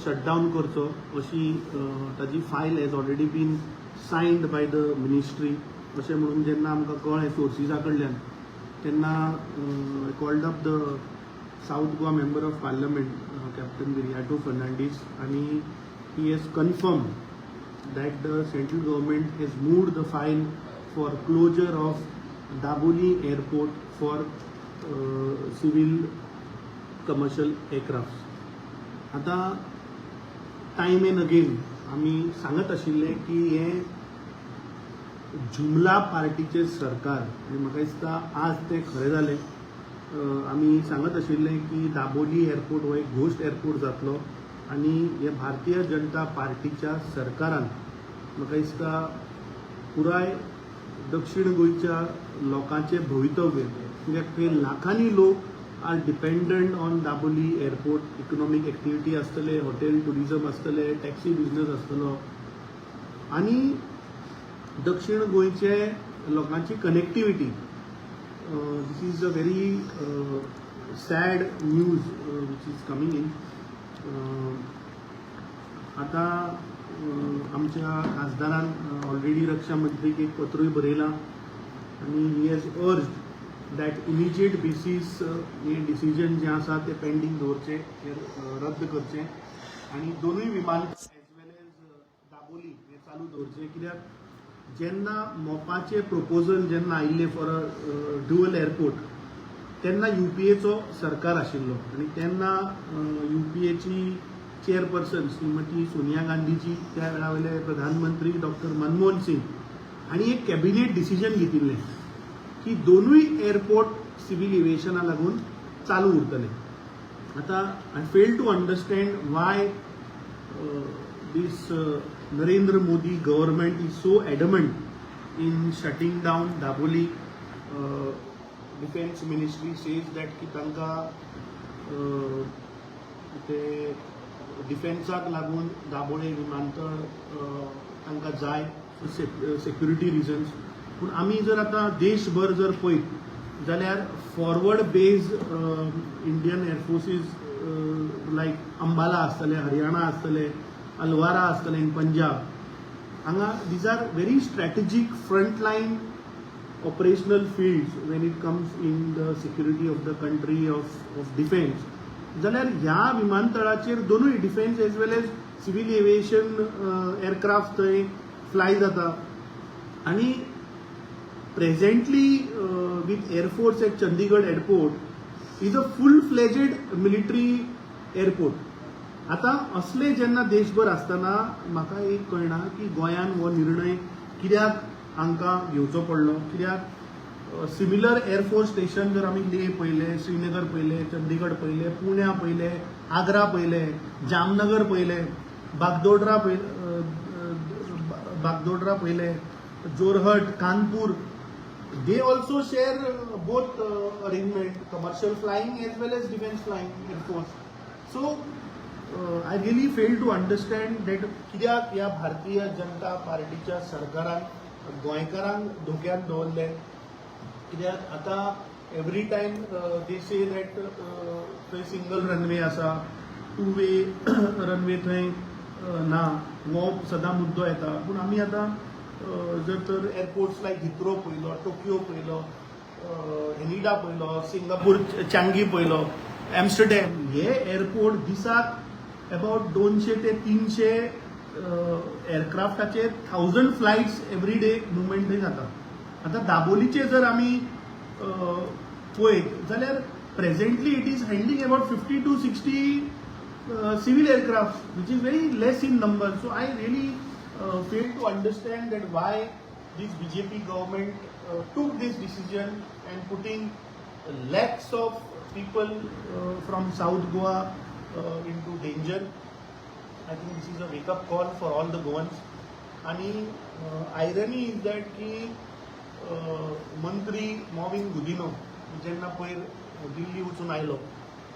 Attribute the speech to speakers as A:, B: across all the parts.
A: Shutdown करचो अशी ताजी file has already been signed by the ministry अशें म्हणून जेन्ना आमकां कळ्ळें सोर्सिसा कडल्यान तेन्ना I called up the South Goa member of parliament captain Viriato Fernandes आनी he has confirm that the central government has moved the file for closure of Daboli airport for civil commercial aircrafts. आता टाइम एंड अगेन आमी सांगत आशिल्ले की हे जुमला पार्टीचे सरकार आनी म्हाका दिसता आज ते खरें जालें. आमी सांगत आशिल्ले की दाबोली एअरपोर्ट हो एक घोस्ट एअरपोर्ट जातलो आणि हे भारतीय जनता पार्टीच्या सरकारान म्हाका दिसता पुराय दक्षिण गोंयच्या लोकांचे भवितव्य कित्याक ते लाखांनी लोक are dependent on Dabolim airport. Economic activity आसतले, हॉटेल टुरिजम आसतले, टॅक्सी बिजनेस आसतलो आणि दक्षिण गोंयचे लोकांची connectivity. This is a very sad news which is coming in. आता आमच्या खासदारान ऑलरेडी रक्षा मंत्रीक एक पत्रूय बरयलां आनी he has urged that immediate basis हे डिसिजन जे आसा ते पेंडींग दवरचे, रद्द करचे आनी दोनूय विमान एज वेल एज दाबोली हे चालू दवरचे. कित्याक जेन्ना मोपाचे प्रपोजल जेन्ना आयिल्ले फॉर अ ड्युअल एअरपोर्ट तेन्ना युपीएचो सरकार आशिल्लो आनी तेन्ना युपीएची चेअरपर्सन श्रीमती सोनिया गांधीजी, त्या वेळा वयले प्रधानमंत्री डॉक्टर मनमोहन सिंग हांणी एक कॅबिनेट डिसिजन घेतिल्लें की दोनूय एअरपोर्ट सिव्हिल एव्हिएशना लागून चालू उरतले. आता I fail to understand why this Narendra Modi government is so adamant in shutting down Dabolim. Defence ministry says that की तांकां ते डिफेन्साक लागून दाबोळे विमानतळ तांकां जाय सेक्युरिटी रिजन्स. पूण आमी जर आतां देशभर जर पळयत जाल्यार forward bases Indian air forces like Ambala आसतले, हरियाणा आसतले, अलवारा आसतले इन पंजाब, हांगा these are very strategic front line operational fields when it comes in the security of the country of defense. जाल्यार ह्या विमानतळाचेर दोनूय defence as well as civil aviation aircraft थंय fly जाता आनी presently with air force at Chandigarh airport is a full fledged military airport. आता असले जेन्ना देशभर आसतना म्हाका एक कळना की गोंयान हो निर्णय कित्याक हांकां घेवचो पडलो. कित्याक सिमिलर एअरफोर्स स्टेशन जर आमी लेह पळयले, श्रीनगर पळयले, चंदीगड पळयले, पुण्या पळयले, आग्रा पळयले, जामनगर पळयले, बागदोडरा पळयले, Jorhat, Kanpur, they also share both arrangement, commercial flying as well as defence flying air force. So I really fail to understand that कित्याक ह्या भारतीय जनता पार्टीच्या सरकारान गोंयकारांक धोक्यात दवरले. कित्याक आतां every time they say that थंय सिंगल रनवे आसा, टू वे रनवे थंय ना, हो सदां मुद्दो येता. पूण आमी आतां जर तर एअरपोर्ट्स लायक हिथ्रो पळयलो, टोकियो पळयलो, हेनिडा पळयलो, सिंगापूर चांगी पळयलो, एम्स्टरडॅम, हे एअरपोर्ट दिसाक अबाउट 200 ते 300 एअरक्राफ्टाचे 1000 फ्लायट्स एवरी डे मुवमेंट थंय जाता. आतां दाबोलीचे जर आमी पळयत जाल्यार presently it is handling about 50 to 60 civil aircraft which is very less in number. So I really fail to understand that why this BJP government took this decision and putting lakhs of people from South Goa into danger. I think this is a wake-up call for all the Goans. आणि irony is that की मंत्री मॉविन गुदिनो जेन्ना पयर दिल्ली वचून आयलो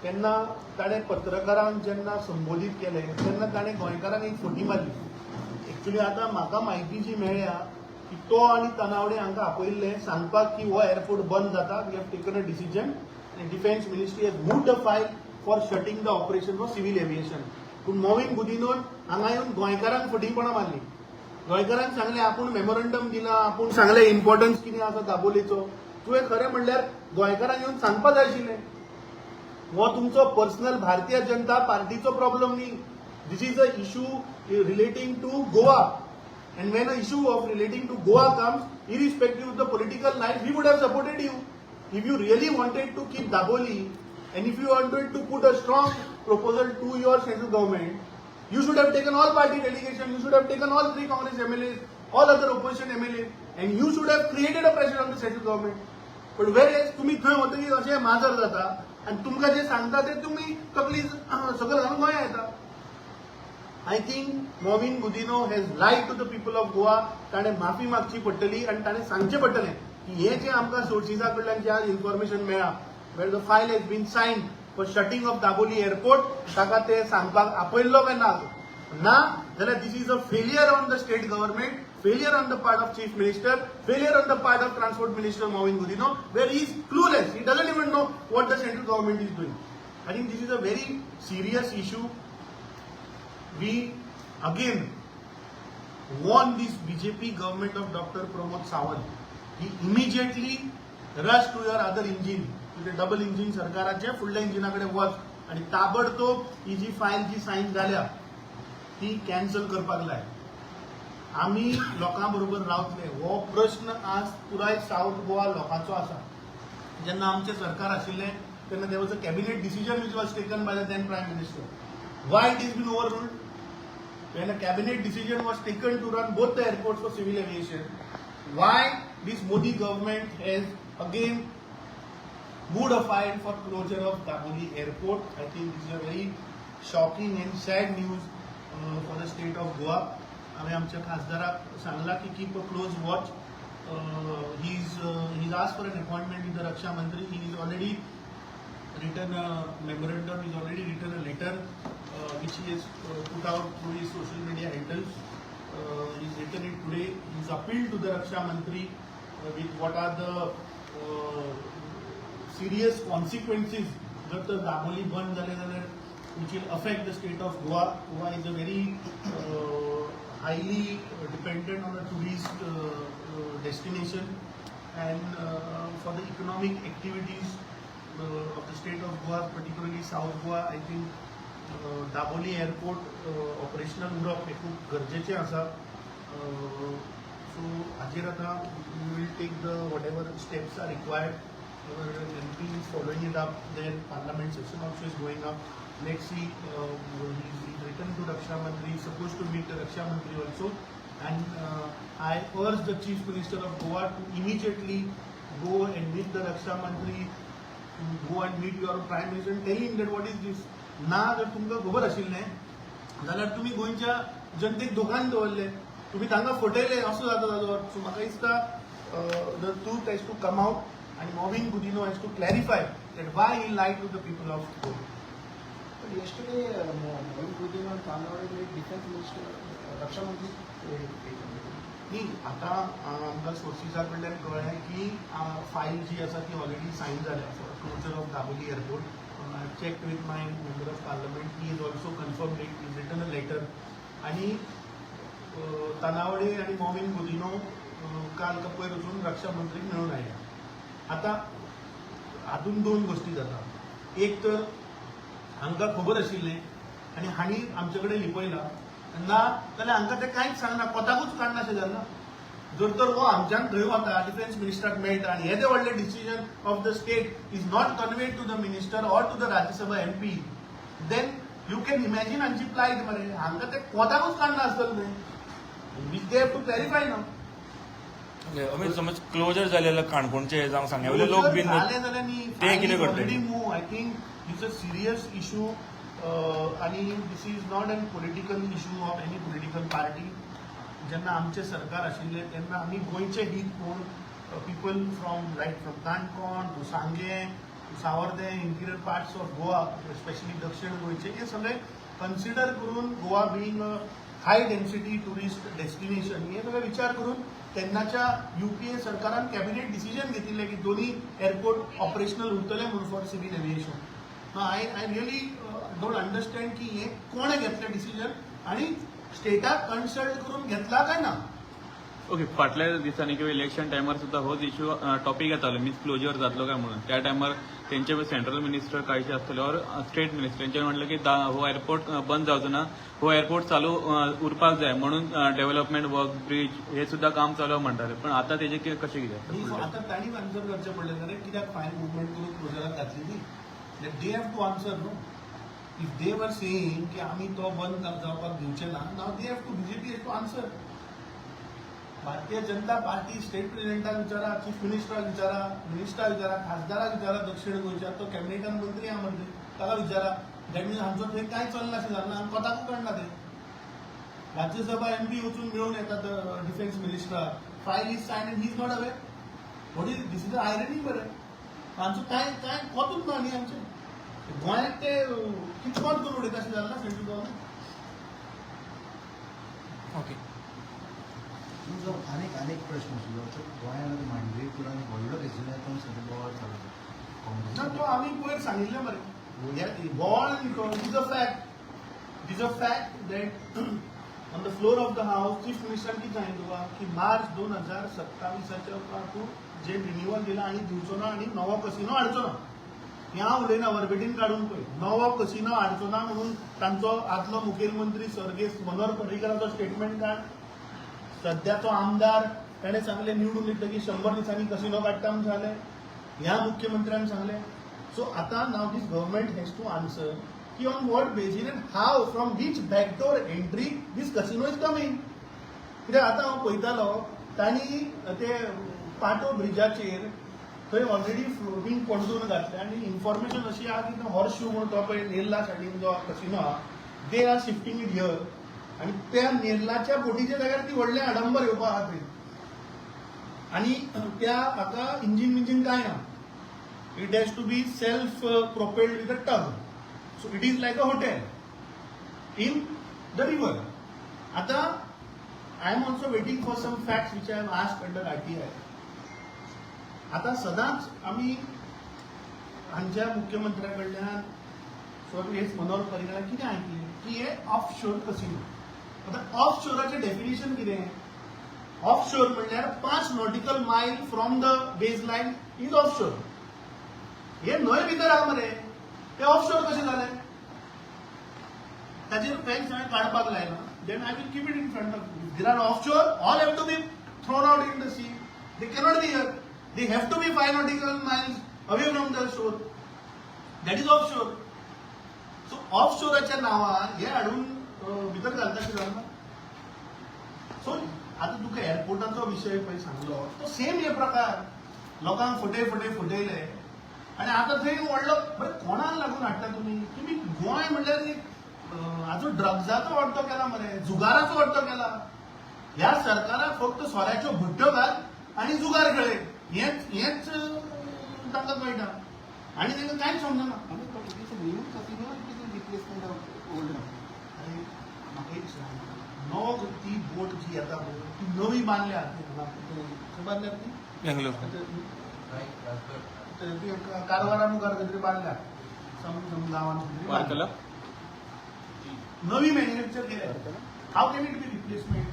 A: तेन्ना ताणें पत्रकारांक जेन्ना संबोधीत केलें तेन्ना ताणें गोंयकारांक एक फटी मारली. एक्चुली आतां म्हाका म्हायती जी मेळ्ळ्या की तो आनी तनावडे हांकां आपयल्ले सांगपाक की हो एअरपोर्ट बंद जाता. We have taken a decision. Defence ministry has moved the file for shutting the operation for civil aviation. पूण मोविन गुदिनोन हांगा येवन गोंयकारांक फटींगपणां मारली. गोंयकारांक सांगलें आपूण मेमोरंडम दिला, आपूण सांगलें इम्पॉर्टन्स कितें आसा दाबोलेचो. तुवें खरें म्हणल्यार गोंयकारांक येवन सांगपा जाय आशिल्लें. हो तुमचो पर्सनल भारतीय जनता पार्टीचो प्रॉब्लम न्ही. This is a issue relating to Goa. And when an issue of relating to Goa comes, irrespective of the political line, we would have supported you. If you really wanted to keep Daboli, and if you wanted to put a strong proposal to your central government, you should have taken all party delegation, you should have taken all 3 Congress MLAs, all other opposition MLAs, and you should have created a pressure on the central government. But whereas तुम्ही थंय वतकीर अशें माजर जाता, आणि तुमकां जे सांगता ते तुम्ही तकली सकयल घालून गोंया येता. I think Moviन Gudino has lied to the people of Goa. ताणे माफी मागची पडटली आणि ताणे सांगचें पडटलें की हे जे आमकां सोर्सिसा कडल्यान जे आज इन्फॉर्मेशन मेळ्ळा, where the file has been signed for shutting off Dabolim airport, ताका ते सांगपाक आपयल्लो काय ना जाल्यार this is a failure on the state government, failure on the part of chief minister, failure on the part of transport minister Moviन Gudino, where he is clueless. He doesn't even know what the central government is doing. I think this is a very serious issue. We again warn this BJP government of Dr. Pramod Sawant. He immediately rush to your other engine, to the double engine सरकाराचे फुडल्या इंजिनाकडे वच आणि ताबडतोब ही जी file जी सायन जाल्या ती cancel करपाक लाय. आमी लोकां बरोबर रावतले. हो प्रश्न आज पुराय साऊथ गोवा लोकांचो आसा. जेन्ना आमचे सरकार आशिल्ले तेन्ना there was a cabinet decision which was taken by the then Prime Minister. Why it has been overruled? When a cabinet decision was taken to run both the airports for civil aviation, why this Modi government has again moved a file for closure of Daboli airport? I think this is a very shocking and sad news for the state of Goa. आम्ही आमच्या खासदाराक सांगला की keep a close watch. He's asked for an appointment with the Raksha Mantri. He's already written a memorandum, he's already written a letter which he has put out through his social media handles. He's written it today. He's appealed to the Raksha Mantri with what are the serious consequences that the Daboli band which will affect the state of Goa. Goa is a very highly dependent on a tourist destination, and for the economic activities of the state of Goa, particularly South Goa, I think Dabolim airport operational उरप हे खूप गरजेचें आसा. So हाजेर आतां we will take the whatever steps are required. MP is following it up. Their parliament session also is going up. Let's see. He's written to Raksha Mantri. He's supposed to meet the Raksha Mantri also. And I urge the Chief Minister of Goa to immediately go and meet the Raksha Mantri, to go and meet your Prime Minister and tell him that what is this. ना जर तुमकां खबर आशिल्लें जाल्यार तुमी गोंयच्या जनतेक धोकान दवरले, तुमी तांकां फटयले, असो जाता ताजो अर्थ. सो म्हाका दिसता the truth has to come out and Moviन Gudino has to clarify that why he lied to the people of Goa.
B: But yesterday, Moviन Gudino and Tanawade made defense minister, Raksha Mantri.
A: न्ही आतां आमकां सोर्सिसा कडल्यान कळ्ळें की file जी आसा ती already sign जाल्या for closure of Dabolim airport. I have checked with my member of parliament. He has also confirmed it. He has written a letter. आणि तानावडे आणि मोविन गुदिनो काल पयर वचून रक्षा मंत्रीक मेळून आयल्या. आता हातून 2 गोष्टी जाता. एक तर हांकां खबर आशिल्लें आनी हांणी आमचे कडेन लिपयला ना जाल्यार हांकां ते कांयच सांगना, कोताकूच काडना अशें जालें ना. जर तर हो आमच्यान थंय वता डिफेन्स मिनिस्टराक मेळटा आनी येदे व्हडले decision of the state is not conveyed to the minister or to the Rajya Sabha MP, then you can imagine हांची प्लायट मरे. हांकां ते कोताकूच काडना आसतलें न्हय. Which they have to clarify ना.
C: अमित समज क्लोजर जालेलं काणकोणचे जावं सांगेवले लोक बीन
A: जाले जाल्यार न्ही
C: ते कितें करतले?
A: Already move. I think it's a serious issue आनी this is not an political issue of any political party. जेन्ना आमचे सरकार आशिल्ले तेन्ना आमी गोंयचे हित कोण people from Canacona to Sanguem to Sanvordem, interior parts of Goa, specially दक्षिण गोंयचे, हे सगळे कन्सिडर करून Goa being a high density tourist destination हे सगळे विचार करून तेन्नाच्या UPA सरकारान कॅबिनेट डिसिजन घेतिल्लें की दोन्ही एअरपोर्ट ऑपरेशनल उरतले म्हणून for civil aviation. I really don't understand की हे कोणे घेतलं डिसिजन आणि स्टेटाक कन्सल्ट करून घेतला काय ना.
D: ओके, फाटल्या दिसांनी किंवा इलेक्शन टायमार सुद्धा होच इश्यू टॉपिक येतालो मीन्स क्लोजर जातलो काय म्हणून. त्या टायमार तेंचे सेंट्रल मिनिस्टर कांयशे आसतले और स्टेट मिनिस्टर तेंचे म्हटलं की हो एअरपोर्ट बंद जावचो ना, हो एअरपोर्ट चालू उरपाक जाय म्हणून डेव्हलपमेंट वर्क ब्रिज हे सुद्धा काम चालू म्हणटाले. पण आता तेजे कशें कितें
A: आता ताणीच आन्सर करचें पडलें जाल्यार कित्याक फायन मुवमेंट करून क्लोजराक घातली ती. They have to answer no. If they were saying की आमी तो बंद जावपाक दिवचे ना, now they have to BJP has to answer. Bharatiya Janata party state प्रेसिडेंटाक विचारा, चीफ मिनिस्टराक विचारा, मिनिस्टराक विचारा, खासदाराक विचारा, दक्षिण गोंयच्या तो कॅबिनेटान मंत्री आहा म्हणजे ताका विचारा. दॅट मीन्स हांचो थंय कांय चलना अशें जालें ना आनी कोताकूच कळना तें. राज्यसभा एमपी वचून मेळून येतात डिफेन्स मिनिस्टराक. File is sign and he is not away. What is this is irony बरें. हांचो कांय कोतूच ना न्ही आमचें. गोंयाक ते किचकोट करून उडयता अशें जालें ना सेंट्रल गव्हर्मेंट.
C: ओके.
B: तुमचो अनेक प्रश्न आशिल्लो. गोंयांत मांडवीपुरान व्हडलो रेजिमेंट सगळे बोवाळ चालू
A: ना
B: काँग्रेस.
A: तो आमी पयर सांगिल्लें मरे. बोवाळ is a fact. It is a fact that on the floor of the house chief मिनिस्टरान कितें सांगिल्लें तुका की मार्च 2027 पासून जे रिन्युअल दिला आनी दिवचो ना आनी नवो कसिनो हाडचो ना. हें हांव उलयना, वर्बेटीन काडून पळय. नवो कसिनो हाडचो ना म्हणून तांचो आदलो मुखेलमंत्री सर्गेस्त मनोहर पर्रीकराचो स्टेटमेंट काड. सध्याचो आमदार ताणें सांगलें निवडून येतकीर 100 दिसांनी कसिनो काडटा म्हूण सांगलें. ह्या मुख्यमंत्र्यान सांगलें. सो आतां now this government has to answer की on what basis and how from which backdoor entry this casino is coming. कित्याक आतां हांव पळयतालो तांणी ते पाटो ब्रिजाचेर थंय ऑलरेडी फ्लोटींग पणजून घातले आनी इन्फॉर्मेशन अशी आहा की हॉर्स शू म्हणून तो पळय नेरला सायडीन जो कसिनो आहा they are shifting it here. आणि त्या नेरलाच्या बोटीच्या जाग्यार ती व्हडलें आडंबर येवपा आहा थंय. आनी त्या हाका इंजीन कांय ना. It has to be self propelled with a tug. So it is like a hotel in the river. आतां I am also waiting for some facts which I have asked under RTI. आतां सदांच आमी हांच्या मुख्यमंत्र्या कडल्यान सर्गेस्त मनोहर पर्रीकरान कितें आयकलें की हे ऑफ शोर कसिनो. आता ऑफ शोराचें डेफिनेशन कितें? ऑफ शोर म्हणल्यार 5 nautical mile from the base line is off shore. हे न्हंय भितर आहा मरे. ते ऑफ शोर कशें जालें? ताचेर फॅक्ट्स हांवें काडपाक लायला. Then I will keep it in front of you. There are off shore, all have to be thrown out in the sea. They cannot be here. They have to be 5 nautical miles away from the shore. That is off shore. So ऑफ शोराच्या नांवान हे हाडून भितर घालता अशें जालें ना. सो आतां तुका एअरपोर्टाचो विशय पळय सांगलो तो सेम हे प्रकार. लोकांक फटयले आनी आतां थंय व्हडलो कोणाक लागून हाडटा तुमी गोंय म्हणल्यार हाजो ड्रग्जाचो वाडटो केला मरे, जुगाराचो वाडटो केला. ह्या सरकाराक फक्त सोऱ्याच्यो भट्ट्यो घाल आनी जुगार खेळय हेच तांकां कळटा आनी तांकां कांयच समजना.
B: New casino replacement of old.
A: म्हाका एक सांग, नवो ती बोट जी येता ती नवी बांदल्या खंय बांदल्या ती
C: बेंगलोर.
A: ती कारवारा मुखार खंय तरी बांदल्या गांवांत नवी मॅन्युफॅक्चर केल्या. How can it be replacement?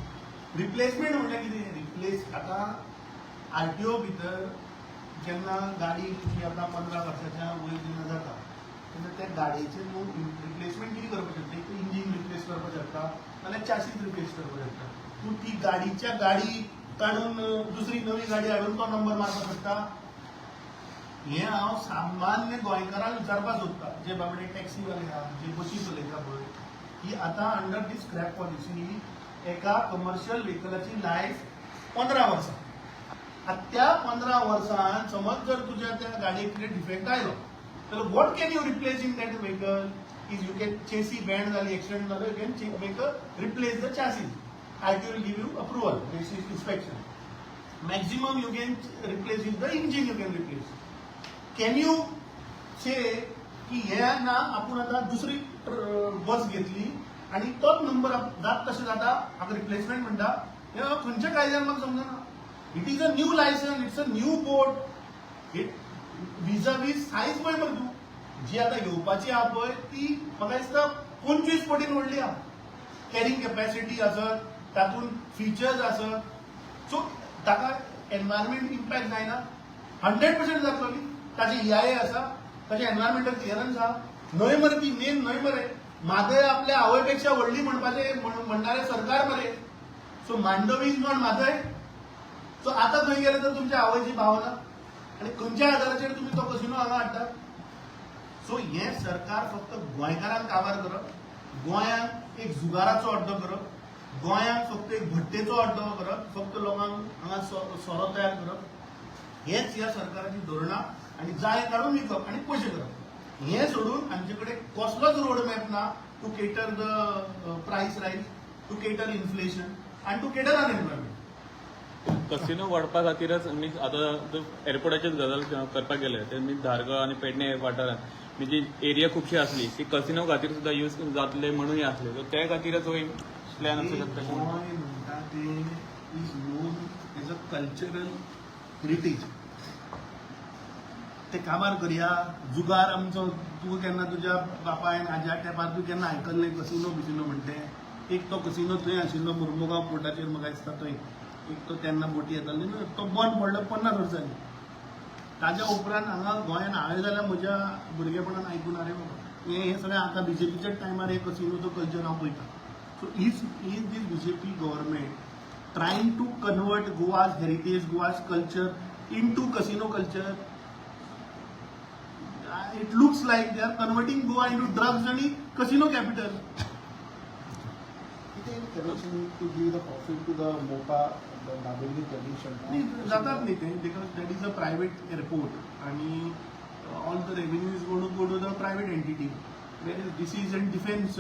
A: Replacement म्हणल्यार कितें? रिप्लेस आतां RTO भितर जेन्ना गाडी तुजी आतां 15 वर्साच्या वयर जेन्ना जाता तेन्ना त्या गाडयेचें न्हू रिप्लेसमेंट कितें करपाक शकता? एक इंजीन रिप्लेस करपाक शकता नाल्यार चासीस रिप्लेस करपाक शकता. तूं ती गाडीच्या गाडी काडून दुसरी नवी गाडी हाडून तो नंबर मारपाक शकता. हें हांव सामान्य गोंयकारांक विचारपाक सोदता जे बाबडे टॅक्सीवाले आहा, जे बसी चलयता पळय, की आतां अंडर दी स्क्रॅप पॉलिसी एका कमर्शियल व्हेकलाची लायफ 15 वर्सां. त्या 15 वर्सान समज जर तुज्या त्या गाडयेक कितें डिफेक्ट आयलो जाल्यार what can you replace in that vehicle? Is you can chassis bend जाली, एक्सिडेंट जालो, you can make a replace the chassis. RTO will give you approval basis inspection. Maximum you can replace is the engine you can replace. Can you say की हे ना आपण आता दुसरी बस घेतली आणि तोच नंबर जात तशें जाता हाका रिप्लेसमेंट म्हणटा? हे खंयच्या कायद्यान म्हाका समजना. It is a new licence, it's a new boat. वीज सायज पळय मरे तूं जी आता येवपाची आहा पळय ती म्हाका दिसता 25 पटीन व्हडली आहा. कॅरिंग कॅपॅसिटी आसत, तातूंत फिचर्स आसत, सो ताका एनवायरमेंट इम्पॅक्ट जायना. 100% जातलोली. ताची EIA आसा, ताचे एनवायरमेंटल क्लियरन्स आहा. न्हंय मरे ती मेन न्हंय मरे. म्हादय आपल्या आवयपेक्षा व्हडली म्हणणारे सरकार मरे. So Mandovi is not Mhadei. So आता थंय गेले तर तुमच्या आवयची भावना आणि खंयच्या आदाराचेर तुम्ही तो कसिनो हांगा हाडटा. सो हें सरकार फक्त गोंयकारांक काबार करप, गोंयांक एक जुगाराचो अड्डो करप, गोंयांक फक्त एक भट्टेचो अड्डो करप, फक्त लोकांक हांगा सोरो तयार करप, हेच ह्या सरकाराची धोरणां. आणि जाय काढून विकप आणि पयशे करप. हें सोडून आमचे कडेन कसलोच रोड मॅप ना to cater the price rise, to cater inflation आनी टू केटर अनएम्प्लॉयमेंट.
D: कसिनो वाडपा खातीरच मीन्स आतां एअरपोर्टाचेच गजाल करपाक गेले ते मीन्स धारगळ आनी पेडणे वाठारांत जी एरिया खुबशी आसली ती कसिनो खातीर सुद्दां यूज जातले म्हणूनय आसले. सो त्या खातीरच हो प्लॅन आसूं शकता.
A: गोंय म्हणटा ते is non as a cultural heritage. ते काबार करया. जुगार आमचो तूं केन्ना तुज्या बापायन आज्या तेंपार तूं केन्ना आयकल्लें कसिनो बिसिनो म्हणटे. एक तो कसिनो थंय आशिल्लो मुर्मुगांव पोर्टाचेर म्हाका दिसता थंय. एक तो तेन्ना बोटी येताली न्हू, तो बंद पडलो 50 वर्सांनी. ताज्या उपरांत हांगा गोंयान हांवें जाल्यार म्हज्या भुरगेपणान आयकून आरे बाबा हें सगळें आतां BJPच्याच टायमार हे कसिनोचो कल्चर हांव पळयतां. So is this BJP government trying to convert Goa's heritage, Goa's culture into casino culture. It looks like they are converting Goa into drugs and casino capital.
E: Is there any connection to give the profit to the MOPA, the Dabeli condition?
A: जातात न्ही ते, because that is a private airport आणि all the revenue is going to go to the private entity. Whereas this is in defense